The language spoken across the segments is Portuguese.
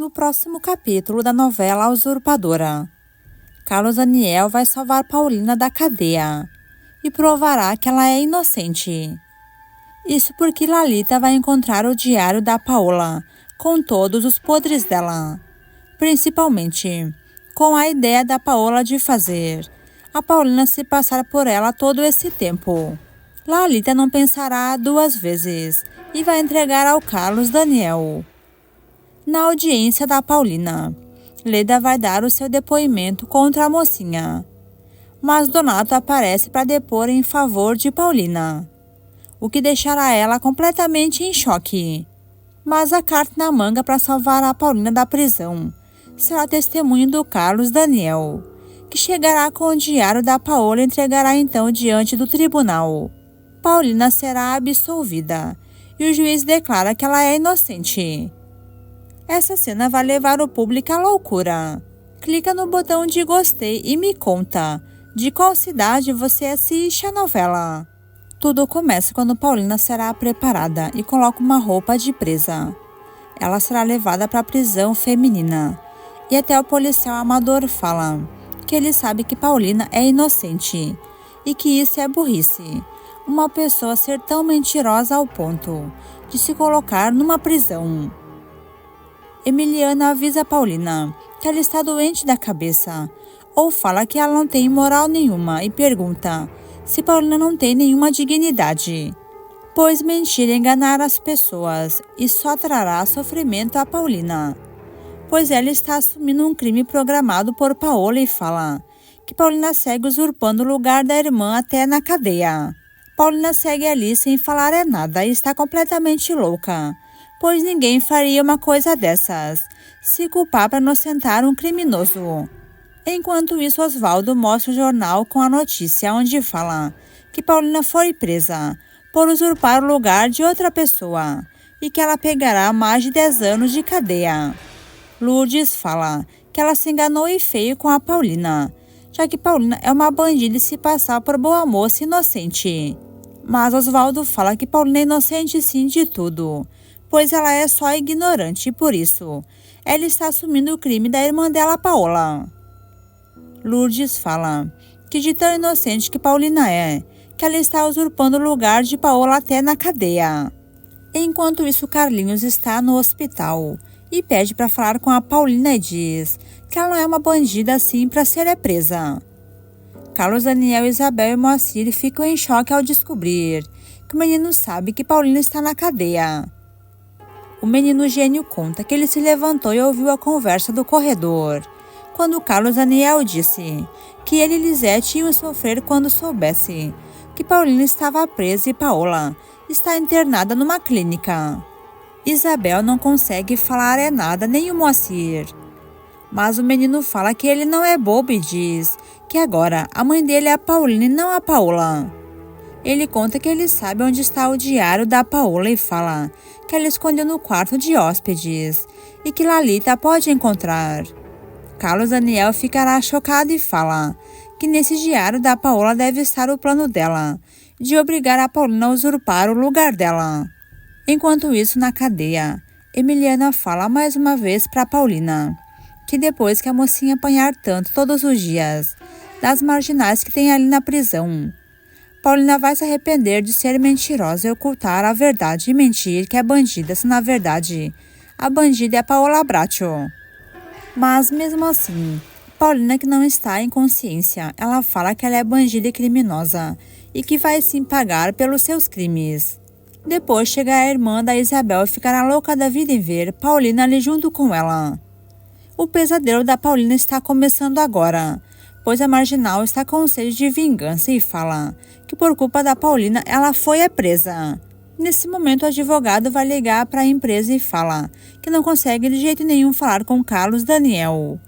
No próximo capítulo da novela A Usurpadora, Carlos Daniel vai salvar Paulina da cadeia e provará que ela é inocente. Isso porque Lalita vai encontrar o diário da Paola com todos os podres dela, principalmente com a ideia da Paola de fazer a Paulina se passar por ela todo esse tempo. Lalita não pensará duas vezes e vai entregar ao Carlos Daniel. Na audiência da Paulina, Leda vai dar o seu depoimento contra a mocinha, mas Donato aparece para depor em favor de Paulina, o que deixará ela completamente em choque. Mas a carta na manga para salvar a Paulina da prisão será testemunho do Carlos Daniel, que chegará com o diário da Paola e entregará então diante do tribunal. Paulina será absolvida e o juiz declara que ela é inocente. Essa cena vai levar o público à loucura. Clica no botão de gostei e me conta de qual cidade você assiste a novela. Tudo começa quando Paulina será preparada e coloca uma roupa de presa. Ela será levada para a prisão feminina e até o policial Amador fala que ele sabe que Paulina é inocente e que isso é burrice. Uma pessoa ser tão mentirosa ao ponto de se colocar numa prisão. Emiliana avisa Paulina que ela está doente da cabeça, ou fala que ela não tem moral nenhuma e pergunta se Paulina não tem nenhuma dignidade, pois mentir e enganar as pessoas e só trará sofrimento a Paulina, pois ela está assumindo um crime programado por Paola e fala que Paulina segue usurpando o lugar da irmã até na cadeia. Paulina segue ali sem falar nada e está completamente louca, pois ninguém faria uma coisa dessas, se culpar para inocentar um criminoso. Enquanto isso, Osvaldo mostra o jornal com a notícia onde fala que Paulina foi presa por usurpar o lugar de outra pessoa e que ela pegará mais de 10 anos de cadeia. Lourdes fala que ela se enganou e feio com a Paulina, já que Paulina é uma bandida e se passar por boa moça inocente. Mas Osvaldo fala que Paulina é inocente sim de tudo, pois ela é só ignorante e por isso ela está assumindo o crime da irmã dela, Paola. Lourdes fala que de tão inocente que Paulina é, que ela está usurpando o lugar de Paola até na cadeia. Enquanto isso, Carlinhos está no hospital e pede para falar com a Paulina e diz que ela não é uma bandida assim para ser presa. Carlos Daniel, Isabel e Moacir ficam em choque ao descobrir que o menino sabe que Paulina está na cadeia. O menino gênio conta que ele se levantou e ouviu a conversa do corredor, quando Carlos Daniel disse que ele e Lisete iam sofrer quando soubesse que Paulina estava presa e Paola está internada numa clínica. Isabel não consegue falar nada, nem o Moacir. Mas o menino fala que ele não é bobo e diz que agora a mãe dele é a Paulina e não a Paola. Ele conta que ele sabe onde está o diário da Paola e fala que ela escondeu no quarto de hóspedes e que Lalita pode encontrar. Carlos Daniel ficará chocado e fala que nesse diário da Paola deve estar o plano dela de obrigar a Paulina a usurpar o lugar dela. Enquanto isso, na cadeia, Emiliana fala mais uma vez para Paulina que depois que a mocinha apanhar tanto todos os dias das marginais que tem ali na prisão, Paulina vai se arrepender de ser mentirosa e ocultar a verdade e mentir que é bandida, se na verdade a bandida é a Paola Bracho. Mas mesmo assim, Paulina, que não está em consciência, ela fala que ela é bandida e criminosa e que vai sim pagar pelos seus crimes. Depois chega a irmã da Isabel e ficará louca da vida em ver Paulina ali junto com ela. O pesadelo da Paulina está começando agora, pois a marginal está com sede de vingança e fala que por culpa da Paulina ela foi presa. Nesse momento, o advogado vai ligar para a empresa e fala que não consegue de jeito nenhum falar com Carlos Daniel.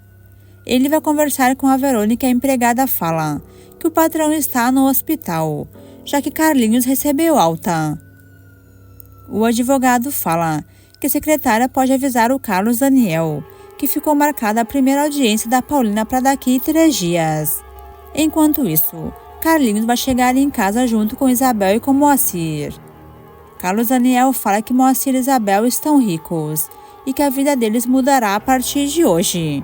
Ele vai conversar com a Verônica e a empregada fala que o patrão está no hospital, já que Carlinhos recebeu alta. O advogado fala que a secretária pode avisar o Carlos Daniel que ficou marcada a primeira audiência da Paulina para daqui 3 dias. Enquanto isso, Carlinhos vai chegar em casa junto com Isabel e com Moacir. Carlos Daniel fala que Moacir e Isabel estão ricos e que a vida deles mudará a partir de hoje.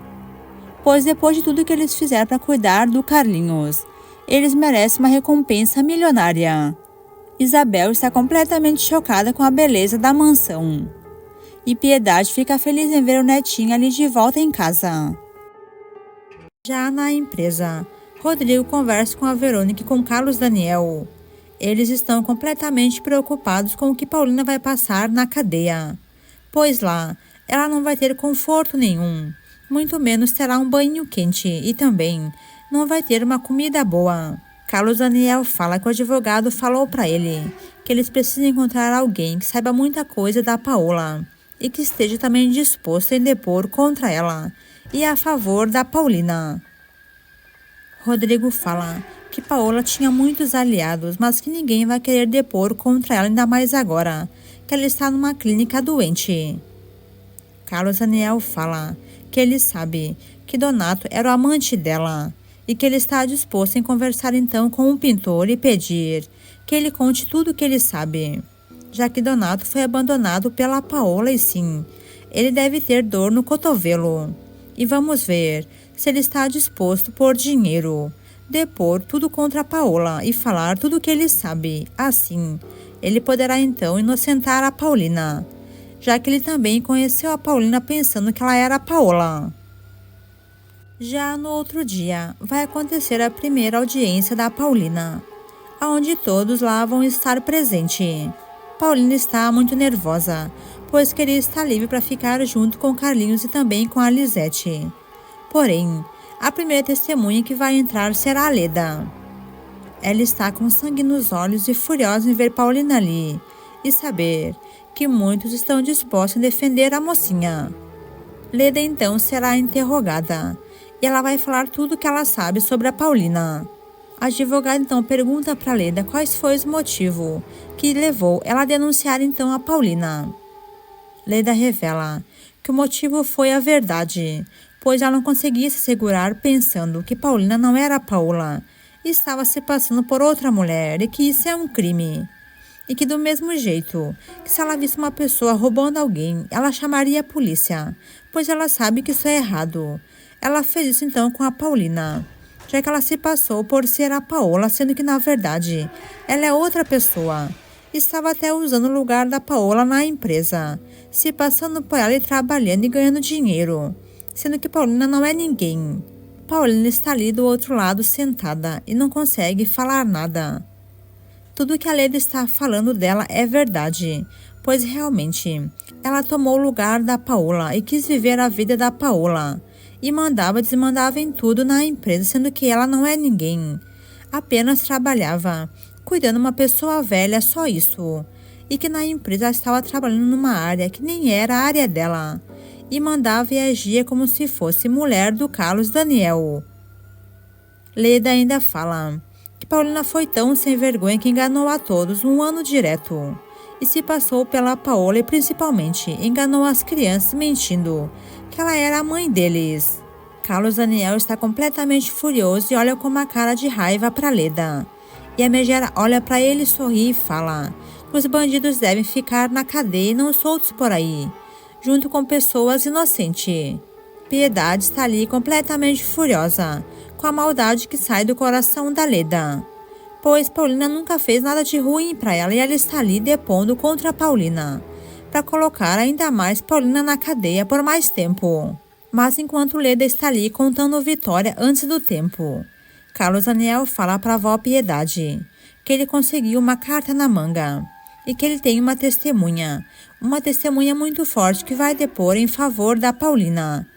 Pois depois de tudo que eles fizeram para cuidar do Carlinhos, eles merecem uma recompensa milionária. Isabel está completamente chocada com a beleza da mansão. E Piedade fica feliz em ver o netinho ali de volta em casa. Já na empresa, Rodrigo conversa com a Verônica e com Carlos Daniel. Eles estão completamente preocupados com o que Paulina vai passar na cadeia, pois lá ela não vai ter conforto nenhum, muito menos terá um banho quente e também não vai ter uma comida boa. Carlos Daniel fala que o advogado falou para ele que eles precisam encontrar alguém que saiba muita coisa da Paola e que esteja também disposto em depor contra ela e a favor da Paulina. Rodrigo fala que Paola tinha muitos aliados, mas que ninguém vai querer depor contra ela, ainda mais agora que ela está numa clínica doente. Carlos Daniel fala que ele sabe que Donato era o amante dela e que ele está disposto em conversar então com o pintor e pedir que ele conte tudo o que ele sabe, já que Donato foi abandonado pela Paola e sim, ele deve ter dor no cotovelo. E vamos ver se ele está disposto por dinheiro depor tudo contra a Paola e falar tudo o que ele sabe. Assim, ele poderá então inocentar a Paulina, já que ele também conheceu a Paulina pensando que ela era a Paola. Já no outro dia, vai acontecer a primeira audiência da Paulina, onde todos lá vão estar presentes. Paulina está muito nervosa, pois queria estar livre para ficar junto com Carlinhos e também com a Lisete. Porém, a primeira testemunha que vai entrar será a Leda. Ela está com sangue nos olhos e furiosa em ver Paulina ali e saber que muitos estão dispostos a defender a mocinha. Leda então será interrogada e ela vai falar tudo o que ela sabe sobre a Paulina. A advogada então pergunta para Leda quais foi o motivo que levou ela a denunciar então a Paulina. Leda revela que o motivo foi a verdade, pois ela não conseguia se segurar pensando que Paulina não era a Paola e estava se passando por outra mulher e que isso é um crime. E que do mesmo jeito que se ela visse uma pessoa roubando alguém, ela chamaria a polícia, pois ela sabe que isso é errado. Ela fez isso então com a Paulina, já que ela se passou por ser a Paola, sendo que na verdade ela é outra pessoa. Estava até usando o lugar da Paola na empresa, se passando por ela e trabalhando e ganhando dinheiro, sendo que Paulina não é ninguém. Paulina está ali do outro lado sentada e não consegue falar nada. Tudo que a Leda está falando dela é verdade, pois realmente ela tomou o lugar da Paola e quis viver a vida da Paola e mandava e desmandava em tudo na empresa, sendo que ela não é ninguém. Apenas trabalhava, cuidando de uma pessoa velha, só isso. E que na empresa ela estava trabalhando numa área que nem era a área dela. E mandava e agia como se fosse mulher do Carlos Daniel. Leda ainda fala que Paulina foi tão sem vergonha que enganou a todos um ano direto. E se passou pela Paola e principalmente enganou as crianças mentindo que ela era a mãe deles. Carlos Daniel está completamente furioso e olha com uma cara de raiva para Leda. E a megera olha para ele, sorri e fala que os bandidos devem ficar na cadeia e não soltos por aí, junto com pessoas inocentes. Piedade está ali completamente furiosa, com a maldade que sai do coração da Leda, pois Paulina nunca fez nada de ruim para ela e ela está ali depondo contra Paulina, para colocar ainda mais Paulina na cadeia por mais tempo. Mas enquanto Leda está ali contando vitória antes do tempo, Carlos Daniel fala para a avó Piedade que ele conseguiu uma carta na manga e que ele tem uma testemunha muito forte que vai depor em favor da Paulina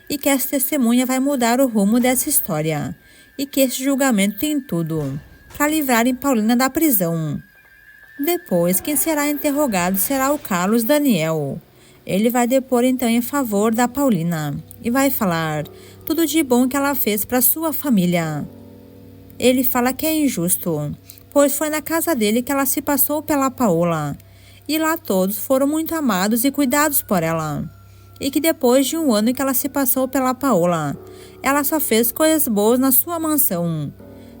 e que essa testemunha vai mudar o rumo dessa história e que esse julgamento tem tudo para livrarem Paulina da prisão. Depois, quem será interrogado será o Carlos Daniel. Ele vai depor então em favor da Paulina e vai falar tudo de bom que ela fez para sua família. Ele fala que é injusto, pois foi na casa dele que ela se passou pela Paola, e lá todos foram muito amados e cuidados por ela. E que depois de um ano que ela se passou pela Paola, ela só fez coisas boas na sua mansão.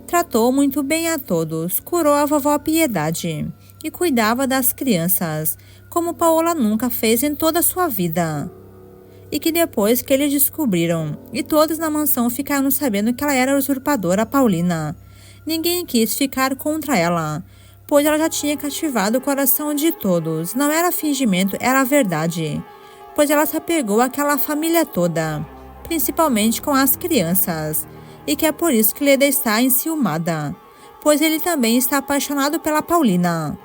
Tratou muito bem a todos, curou a vovó Piedade e cuidava das crianças, como Paola nunca fez em toda a sua vida. E que depois que eles descobriram, e todos na mansão ficaram sabendo que ela era a usurpadora Paulina, ninguém quis ficar contra ela, pois ela já tinha cativado o coração de todos. Não era fingimento, era verdade, pois ela se apegou àquela família toda, principalmente com as crianças, e que é por isso que Leda está enciumada, pois ele também está apaixonado pela Paulina.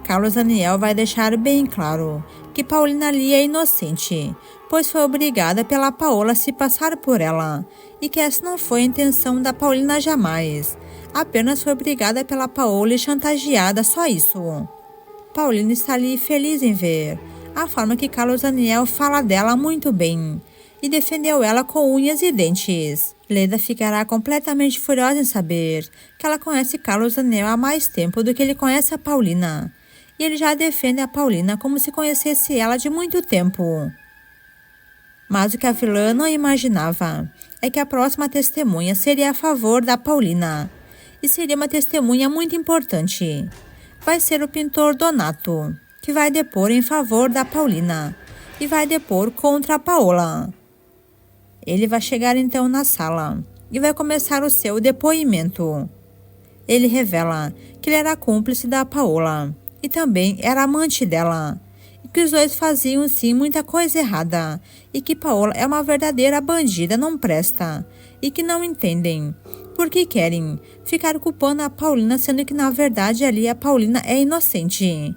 Carlos Daniel vai deixar bem claro que Paulina ali é inocente, pois foi obrigada pela Paola a se passar por ela, e que essa não foi a intenção da Paulina jamais, apenas foi obrigada pela Paola e chantageada, só isso. Paulina está ali feliz em ver a forma que Carlos Daniel fala dela muito bem, e defendeu ela com unhas e dentes. Leda ficará completamente furiosa em saber que ela conhece Carlos Daniel há mais tempo do que ele conhece a Paulina, e ele já defende a Paulina como se conhecesse ela de muito tempo. Mas o que a vilã não imaginava é que a próxima testemunha seria a favor da Paulina, e seria uma testemunha muito importante. Vai ser o pintor Donato, que vai depor em favor da Paulina e vai depor contra a Paola. Ele vai chegar então na sala e vai começar o seu depoimento. Ele revela que ele era cúmplice da Paola e também era amante dela, e que os dois faziam sim muita coisa errada, e que Paola é uma verdadeira bandida, não presta, e que não entendem porque querem ficar culpando a Paulina, sendo que na verdade ali a Paulina é inocente.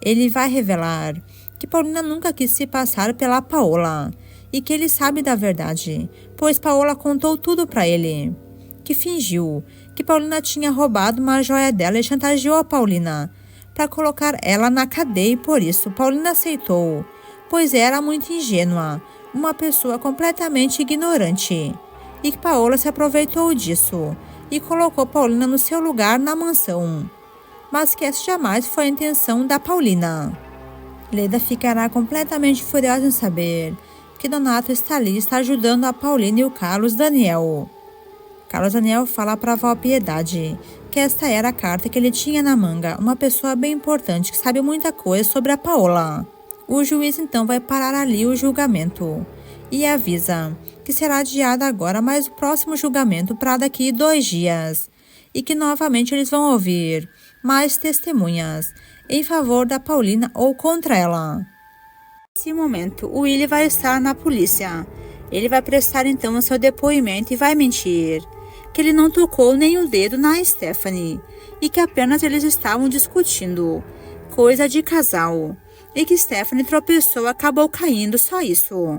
Ele vai revelar que Paulina nunca quis se passar pela Paola, e que ele sabe da verdade, pois Paola contou tudo para ele, que fingiu que Paulina tinha roubado uma joia dela e chantageou a Paulina para colocar ela na cadeia, e por isso Paulina aceitou, pois era muito ingênua, uma pessoa completamente ignorante, e que Paola se aproveitou disso e colocou Paulina no seu lugar na mansão, mas que essa jamais foi a intenção da Paulina. Leda ficará completamente furiosa em saber que Donato está ali, está ajudando a Paulina e o Carlos Daniel. Carlos Daniel fala para a avó Piedade que esta era a carta que ele tinha na manga, uma pessoa bem importante que sabe muita coisa sobre a Paola. O juiz então vai parar ali o julgamento e avisa que será adiado agora mais o próximo julgamento para daqui 2 dias, e que novamente eles vão ouvir mais testemunhas em favor da Paulina ou contra ela. Nesse momento, o Willy vai estar na polícia. Ele vai prestar então o seu depoimento e vai mentir que ele não tocou nem o dedo na Stephanie e que apenas eles estavam discutindo, coisa de casal, e que Stephanie tropeçou e acabou caindo, só isso.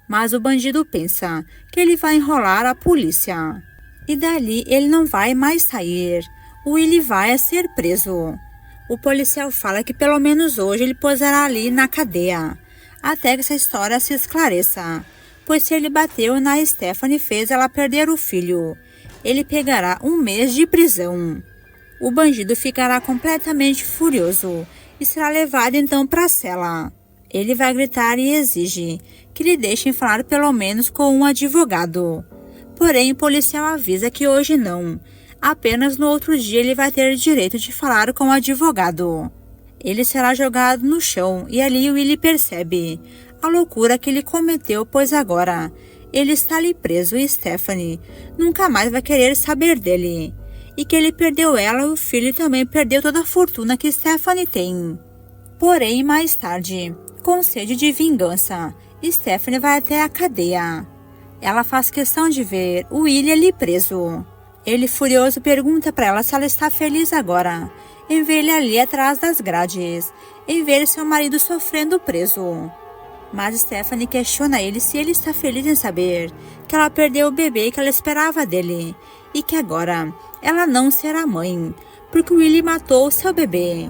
Mas o bandido pensa que ele vai enrolar a polícia, e dali ele não vai mais sair. O Willy vai ser preso. O policial fala que pelo menos hoje ele posará ali na cadeia, até que essa história se esclareça, pois se ele bateu na Stephanie e fez ela perder o filho, ele pegará 1 mês de prisão. O bandido ficará completamente furioso e será levado então para a cela. Ele vai gritar e exige que lhe deixem falar pelo menos com um advogado. Porém, o policial avisa que hoje não, apenas no outro dia ele vai ter direito de falar com o advogado. Ele será jogado no chão e ali o Willy percebe a loucura que ele cometeu, pois agora ele está ali preso e Stephanie nunca mais vai querer saber dele, e que ele perdeu ela e o filho também perdeu toda a fortuna que Stephanie tem. Porém, mais tarde, com sede de vingança, Stephanie vai até a cadeia. Ela faz questão de ver o Willy ali preso. Ele, furioso, pergunta para ela se ela está feliz agora em ver ele ali atrás das grades, em ver seu marido sofrendo preso. Mas Stephanie questiona ele se ele está feliz em saber que ela perdeu o bebê que ela esperava dele, e que agora ela não será mãe, porque o Willy matou o seu bebê.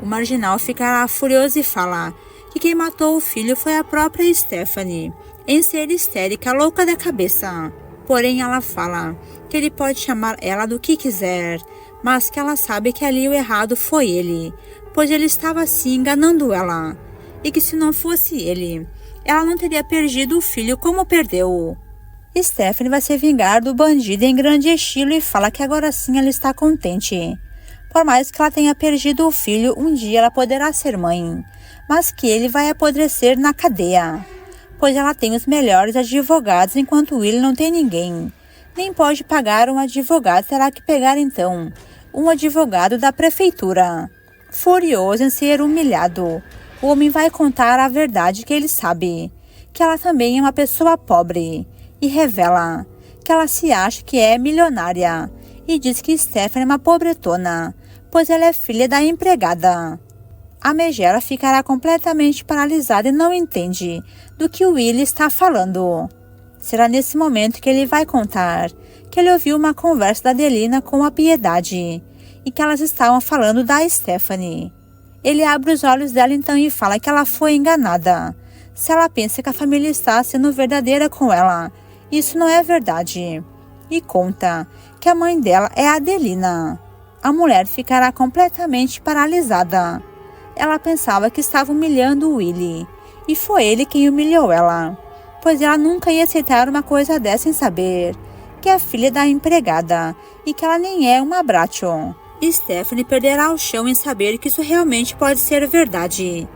O marginal ficará furioso e fala que quem matou o filho foi a própria Stephanie, em ser histérica, louca da cabeça. Porém, ela fala que ele pode chamar ela do que quiser, mas que ela sabe que ali o errado foi ele, pois ele estava assim enganando ela, e que se não fosse ele, ela não teria perdido o filho como perdeu. Stephanie vai se vingar do bandido em grande estilo e fala que agora sim ela está contente, Por mais que ela tenha perdido o filho, um dia ela poderá ser mãe, mas que ele vai apodrecer na cadeia, pois ela tem os melhores advogados enquanto Will não tem ninguém. Nem pode pagar um advogado, terá que pegar então um advogado da prefeitura. Furioso em ser humilhado, o homem vai contar a verdade que ele sabe, que ela também é uma pessoa pobre, e revela que ela se acha que é milionária, e diz que Stephanie é uma pobretona, pois ela é filha da empregada. A megera ficará completamente paralisada e não entende do que o Will está falando. Será nesse momento que ele vai contar que ele ouviu uma conversa da Adelina com a Piedade e que elas estavam falando da Stephanie. Ele abre os olhos dela então e fala que ela foi enganada. Se ela pensa que a família está sendo verdadeira com ela, isso não é verdade. E conta que a mãe dela é a Adelina. A mulher ficará completamente paralisada. Ela pensava que estava humilhando o Willie, e foi ele quem humilhou ela, pois ela nunca ia aceitar uma coisa dessa sem saber que é filha da empregada e que ela nem é uma Bratton. Stephanie perderá o chão em saber que isso realmente pode ser verdade.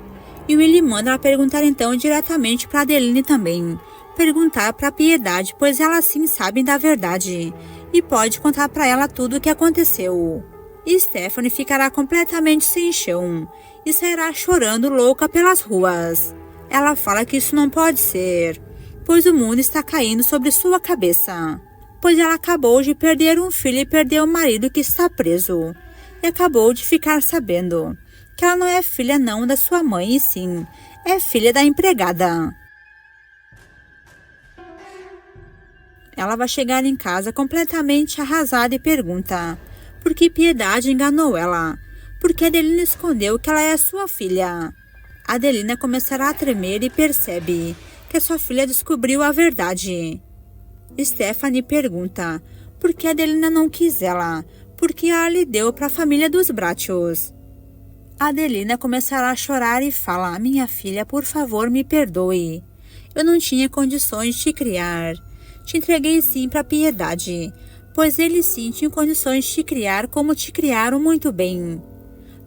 E Willie manda ela perguntar então diretamente para Adeline também. Perguntar para Piedade, pois elas sim sabem da verdade e pode contar para ela tudo o que aconteceu. Stephanie ficará completamente sem chão e sairá chorando louca pelas ruas. Ela fala que isso não pode ser, pois o mundo está caindo sobre sua cabeça. Pois ela acabou de perder um filho e perdeu o marido que está preso. E acabou de ficar sabendo que ela não é filha não da sua mãe, e sim é filha da empregada. Ela vai chegar em casa completamente arrasada e pergunta por que Piedade enganou ela, por que Adelina escondeu que ela é sua filha. Adelina começará a tremer e percebe que sua filha descobriu a verdade. Stephanie pergunta por que Adelina não quis ela, porque ela lhe deu para a família dos Brattos. Adelina começará a chorar e fala: minha filha, por favor, me perdoe. Eu não tinha condições de te criar. Te entreguei sim para Piedade, pois eles sim tinham condições de te criar como te criaram muito bem.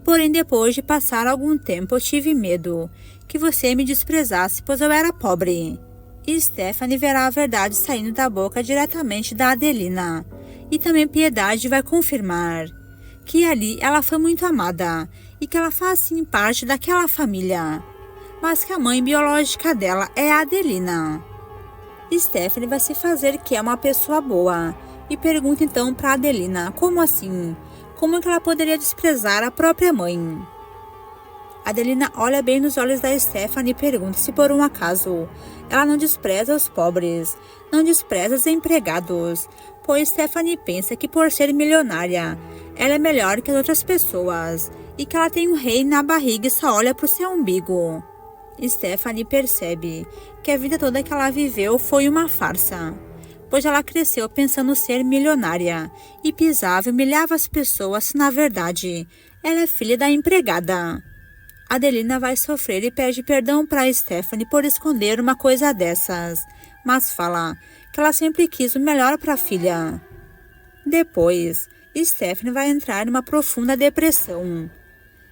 Porém, depois de passar algum tempo, eu tive medo que você me desprezasse, pois eu era pobre. E Stephanie verá a verdade saindo da boca diretamente da Adelina. E também Piedade vai confirmar que ali ela foi muito amada e que ela faz sim parte daquela família, mas que a mãe biológica dela é a Adelina. Stephanie vai se fazer que é uma pessoa boa e pergunta então para Adelina como assim? Como que ela poderia desprezar a própria mãe? Adelina olha bem nos olhos da Stephanie e pergunta se por um acaso ela não despreza os pobres, não despreza os empregados, pois Stephanie pensa que por ser milionária, ela é melhor que as outras pessoas e que ela tem um rei na barriga e só olha para o seu umbigo. Stephanie percebe que a vida toda que ela viveu foi uma farsa, pois ela cresceu pensando ser milionária e pisava e humilhava as pessoas se na verdade ela é filha da empregada. Adelina vai sofrer e pede perdão para Stephanie por esconder uma coisa dessas, mas fala que ela sempre quis o melhor para a filha. Depois, Stephanie vai entrar numa profunda depressão.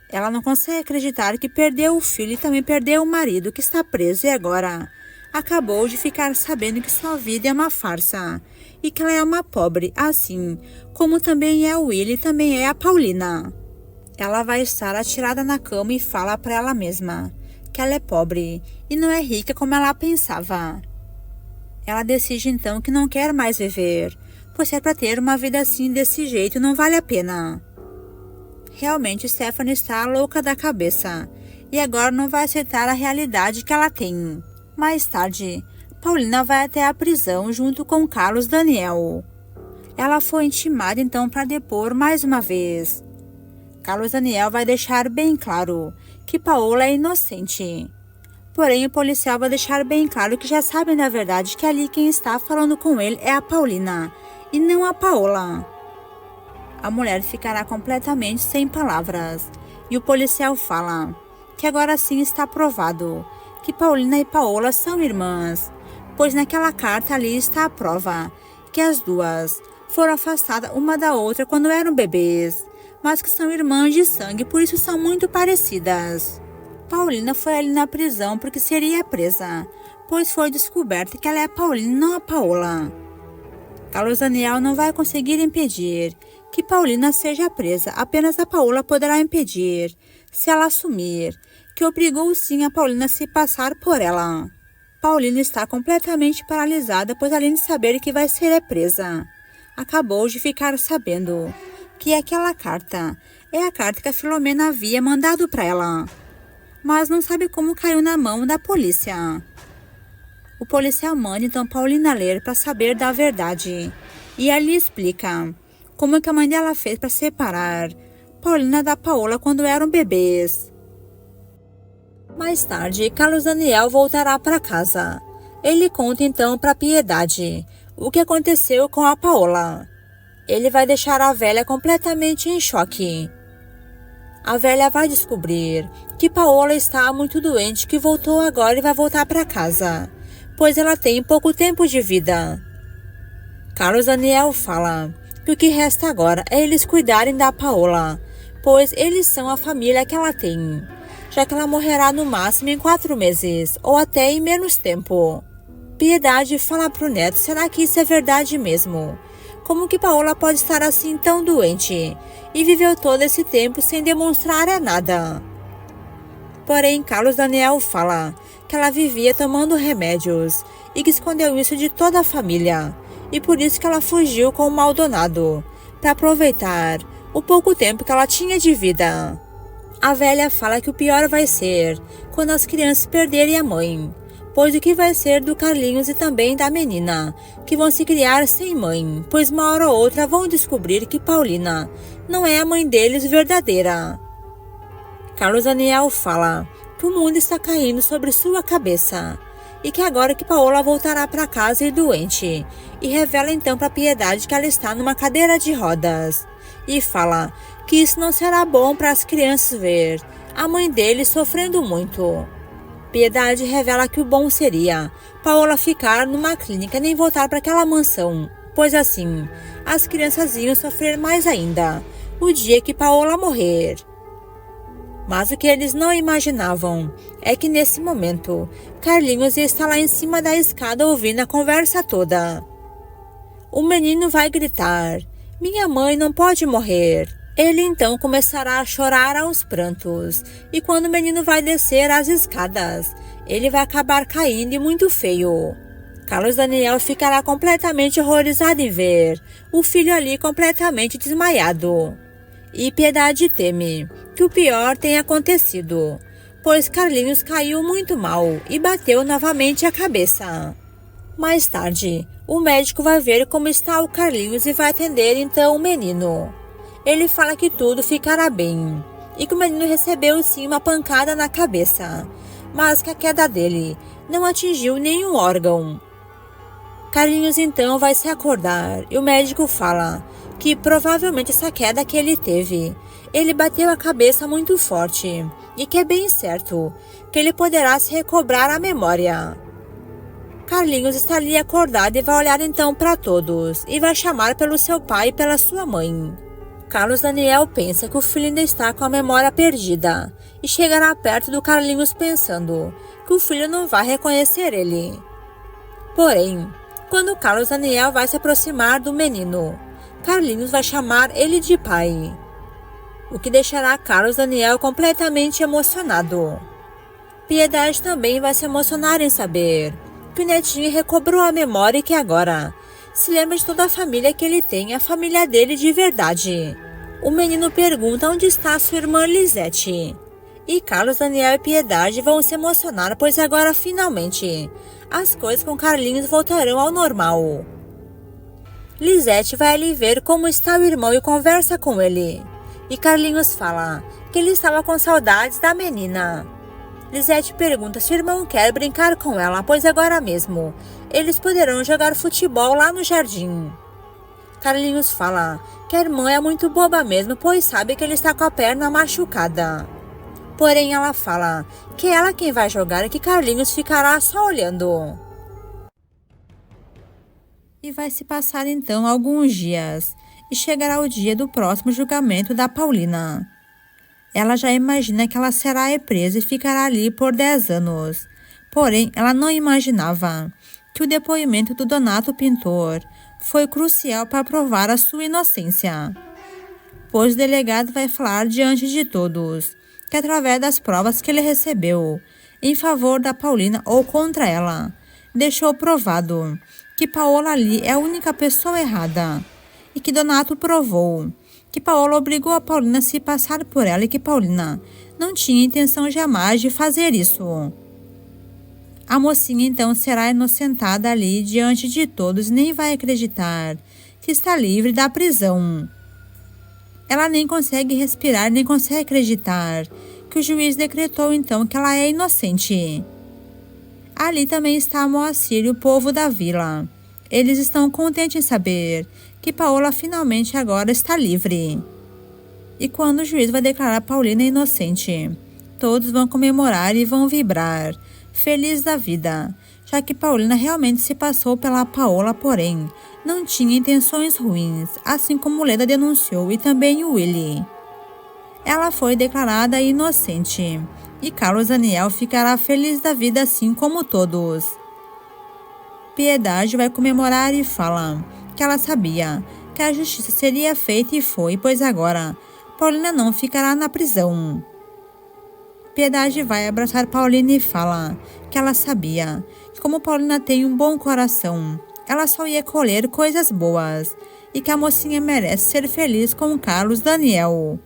Ela não consegue acreditar que perdeu o filho e também perdeu o marido que está preso e agora acabou de ficar sabendo que sua vida é uma farsa e que ela é uma pobre, assim como também é o Will e também é a Paulina. Ela vai estar atirada na cama e fala para ela mesma que ela é pobre e não é rica como ela pensava. Ela decide então que não quer mais viver, pois se é para ter uma vida assim desse jeito não vale a pena. Realmente Stephanie está louca da cabeça e agora não vai aceitar a realidade que ela tem. Mais tarde, Paulina vai até a prisão junto com Carlos Daniel. Ela foi intimada então para depor mais uma vez. Carlos Daniel vai deixar bem claro que Paola é inocente. Porém, o policial vai deixar bem claro que já sabem da verdade que ali quem está falando com ele é a Paulina e não a Paola. A mulher ficará completamente sem palavras e o policial fala que agora sim está provado que Paulina e Paola são irmãs, pois naquela carta ali está a prova que as duas foram afastadas uma da outra quando eram bebês, mas que são irmãs de sangue, por isso são muito parecidas. Paulina foi ali na prisão porque seria presa, pois foi descoberto que ela é a Paulina e não a Paola. Carlos Daniel não vai conseguir impedir que Paulina seja presa, apenas a Paola poderá impedir, se ela assumir que obrigou sim a Paulina a se passar por ela. Paulina está completamente paralisada, pois além de saber que vai ser presa, acabou de ficar sabendo que aquela carta é a carta que a Filomena havia mandado para ela, mas não sabe como caiu na mão da polícia. O policial manda então Paulina ler para saber da verdade, e ali explica como que a mãe dela fez para separar Paulina da Paola quando eram bebês. Mais tarde, Carlos Daniel voltará para casa. Ele conta então para Piedade o que aconteceu com a Paola. Ele vai deixar a velha completamente em choque. A velha vai descobrir que Paola está muito doente, que voltou agora e vai voltar para casa, pois ela tem pouco tempo de vida. Carlos Daniel fala que o que resta agora é eles cuidarem da Paola, pois eles são a família que ela tem, já que ela morrerá no máximo em 4 meses, ou até em menos tempo. Piedade fala pro neto, será que isso é verdade mesmo? Como que Paola pode estar assim tão doente e viveu todo esse tempo sem demonstrar nada? Porém, Carlos Daniel fala que ela vivia tomando remédios e que escondeu isso de toda a família, e por isso que ela fugiu com o Maldonado, para aproveitar o pouco tempo que ela tinha de vida. A velha fala que o pior vai ser quando as crianças perderem a mãe, pois o que vai ser do Carlinhos e também da menina, que vão se criar sem mãe, pois uma hora ou outra vão descobrir que Paulina não é a mãe deles verdadeira. Carlos Daniel fala que o mundo está caindo sobre sua cabeça e que agora que Paola voltará para casa e doente, e revela então para Piedade que ela está numa cadeira de rodas e fala que isso não será bom para as crianças ver a mãe dele sofrendo muito. Piedade revela que o bom seria Paola ficar numa clínica e nem voltar para aquela mansão, pois assim as crianças iam sofrer mais ainda o dia que Paola morrer. Mas o que eles não imaginavam é que nesse momento Carlinhos ia estar lá em cima da escada ouvindo a conversa toda. O menino vai gritar: "Minha mãe não pode morrer." Ele então começará a chorar aos prantos, e quando o menino vai descer as escadas, ele vai acabar caindo e muito feio. Carlos Daniel ficará completamente horrorizado em ver o filho ali completamente desmaiado. E Piedade teme que o pior tenha acontecido, pois Carlinhos caiu muito mal e bateu novamente a cabeça. Mais tarde, o médico vai ver como está o Carlinhos e vai atender então o menino. Ele fala que tudo ficará bem e que o menino recebeu sim uma pancada na cabeça, mas que a queda dele não atingiu nenhum órgão. Carlinhos então vai se acordar e o médico fala que provavelmente essa queda que ele teve, ele bateu a cabeça muito forte e que é bem certo que ele poderá se recobrar a memória. Carlinhos está ali acordado e vai olhar então para todos e vai chamar pelo seu pai e pela sua mãe. Carlos Daniel pensa que o filho ainda está com a memória perdida e chegará perto do Carlinhos pensando que o filho não vai reconhecer ele. Porém, quando Carlos Daniel vai se aproximar do menino, Carlinhos vai chamar ele de pai, o que deixará Carlos Daniel completamente emocionado. Piedade também vai se emocionar em saber que o netinho recobrou a memória e que agora se lembra de toda a família que ele tem, a família dele de verdade. O menino pergunta onde está sua irmã Lisete. E Carlos Daniel e Piedade vão se emocionar, pois agora finalmente as coisas com Carlinhos voltarão ao normal. Lisete vai ali ver como está o irmão e conversa com ele. E Carlinhos fala que ele estava com saudades da menina. Lisete pergunta se o irmão quer brincar com ela, pois agora mesmo eles poderão jogar futebol lá no jardim. Carlinhos fala que a irmã é muito boba mesmo, pois sabe que ele está com a perna machucada. Porém, ela fala que é ela quem vai jogar e que Carlinhos ficará só olhando. E vai se passar então alguns dias. e chegará o dia do próximo julgamento da Paulina. Ela já imagina que ela será presa e ficará ali por 10 anos. Porém, ela não imaginava que o depoimento do Donato Pintor foi crucial para provar a sua inocência, pois o delegado vai falar diante de todos que, através das provas que ele recebeu em favor da Paulina ou contra ela, deixou provado que Paola ali é a única pessoa errada e que Donato provou que Paola obrigou a Paulina a se passar por ela e que Paulina não tinha intenção jamais de fazer isso. A mocinha então será inocentada ali diante de todos e nem vai acreditar que está livre da prisão. Ela nem consegue respirar, nem consegue acreditar que o juiz decretou então que ela é inocente. Ali também está Moacir e o povo da vila. Eles estão contentes em saber que Paola finalmente agora está livre. E quando o juiz vai declarar Paulina inocente, todos vão comemorar e vão vibrar, felizes da vida, já que Paulina realmente se passou pela Paola, porém não tinha intenções ruins, assim como Leda denunciou e também o Willy. Ela foi declarada inocente e Carlos Daniel ficará feliz da vida assim como todos. Piedade vai comemorar e fala que ela sabia que a justiça seria feita e foi, pois agora Paulina não ficará na prisão. Piedade vai abraçar Paulina e fala que ela sabia que, como Paulina tem um bom coração, ela só ia colher coisas boas e que a mocinha merece ser feliz com Carlos Daniel.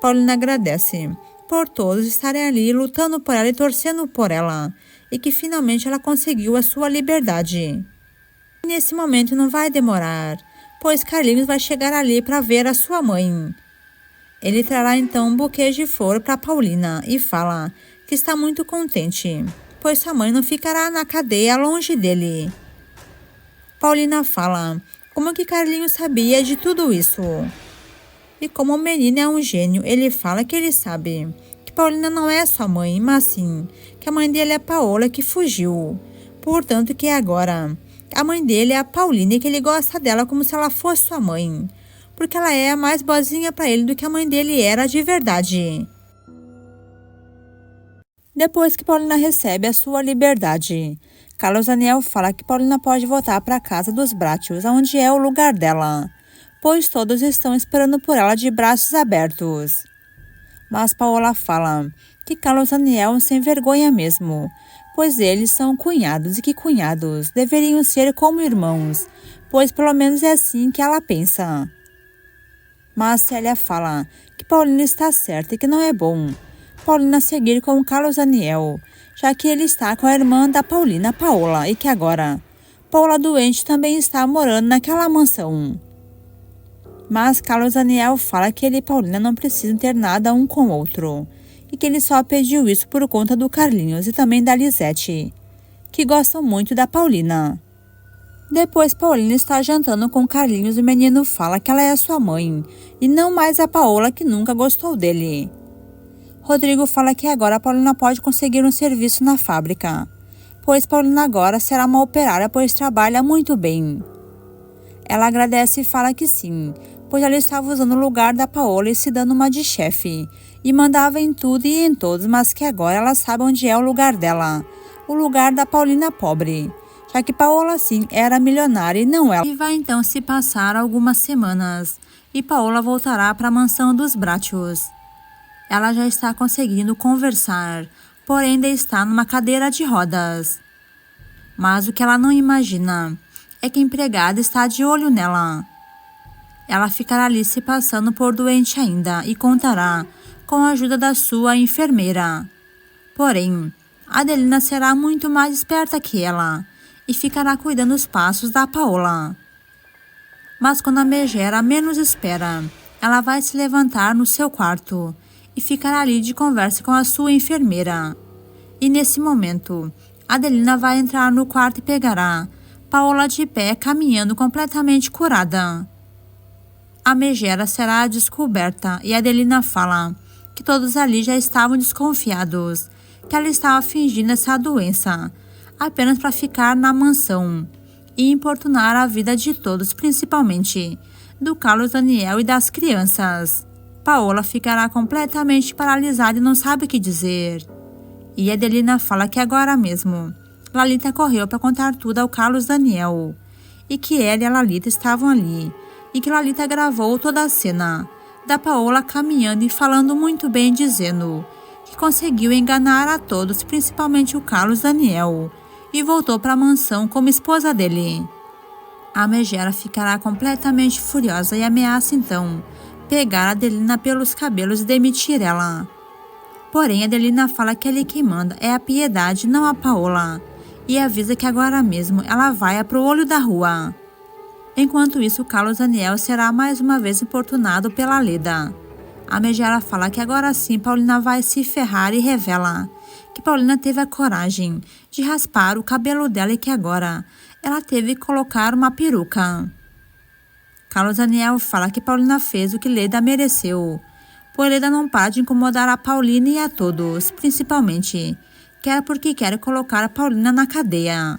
Paulina agradece por todos estarem ali lutando por ela e torcendo por ela e que finalmente ela conseguiu a sua liberdade. E nesse momento não vai demorar, pois Carlinhos vai chegar ali para ver a sua mãe. Ele trará então um buquê de flor para Paulina e fala que está muito contente, pois sua mãe não ficará na cadeia longe dele. Paulina fala como que Carlinhos sabia de tudo isso. E como o menino é um gênio, ele fala que ele sabe que Paulina não é sua mãe, mas sim que a mãe dele é a Paola que fugiu. Portanto, que agora a mãe dele é a Paulina e que ele gosta dela como se ela fosse sua mãe, porque ela é a mais boazinha para ele do que a mãe dele era de verdade. Depois que Paulina recebe a sua liberdade, Carlos Daniel fala que Paulina pode voltar para a casa dos Brátios, onde é o lugar dela, pois todos estão esperando por ela de braços abertos. Mas Paola fala que Carlos Daniel é um sem vergonha mesmo, pois eles são cunhados e que cunhados deveriam ser como irmãos, pois pelo menos é assim que ela pensa. Mas Célia fala que Paulina está certa e que não é bom Paulina seguir com Carlos Daniel, já que ele está com a irmã da Paulina, Paola, e que agora Paola doente também está morando naquela mansão. Mas Carlos Daniel fala que ele e Paulina não precisam ter nada um com o outro, e que ele só pediu isso por conta do Carlinhos e também da Lisete, que gostam muito da Paulina. Depois Paulina está jantando com Carlinhos e o menino fala que ela é sua mãe, e não mais a Paola que nunca gostou dele. Rodrigo fala que agora a Paulina pode conseguir um serviço na fábrica, pois Paulina agora será uma operária, pois trabalha muito bem. Ela agradece e fala que sim, pois ela estava usando o lugar da Paola e se dando uma de chefe, e mandava em tudo e em todos, mas que agora ela sabe onde é o lugar dela, o lugar da Paulina pobre, já que Paola sim era milionária e não ela. E vai então se passar algumas semanas, e Paola voltará para a mansão dos Brátios. Ela já está conseguindo conversar, porém ainda está numa cadeira de rodas. Mas o que ela não imagina é que a empregada está de olho nela. Ela ficará ali se passando por doente ainda e contará com a ajuda da sua enfermeira. Porém, Adelina será muito mais esperta que ela e ficará cuidando dos passos da Paola. Mas quando a megera menos espera, ela vai se levantar no seu quarto e ficará ali de conversa com a sua enfermeira. E nesse momento, Adelina vai entrar no quarto e pegará Paola de pé, caminhando completamente curada. A megera será descoberta e Adelina fala que todos ali já estavam desconfiados, que ela estava fingindo essa doença, apenas para ficar na mansão e importunar a vida de todos, principalmente do Carlos Daniel e das crianças. Paola ficará completamente paralisada e não sabe o que dizer. E Adelina fala que agora mesmo Lalita correu para contar tudo ao Carlos Daniel, e que ela e a Lalita estavam ali, e que Lalita gravou toda a cena da Paola caminhando e falando muito bem, dizendo que conseguiu enganar a todos, principalmente o Carlos Daniel, e voltou para a mansão como esposa dele. A Megera ficará completamente furiosa e ameaça então pegar a Adelina pelos cabelos e demitir ela. Porém, Adelina fala que ali quem manda é a Piedade, não a Paola, e avisa que agora mesmo ela vai para o olho da rua. Enquanto isso, Carlos Daniel será mais uma vez importunado pela Leda. A Megera fala que agora sim Paulina vai se ferrar e revela que Paulina teve a coragem de raspar o cabelo dela e que agora ela teve que colocar uma peruca. Carlos Daniel fala que Paulina fez o que Leda mereceu, pois Leda não para de incomodar a Paulina e a todos, principalmente, que é porque quer colocar a Paulina na cadeia.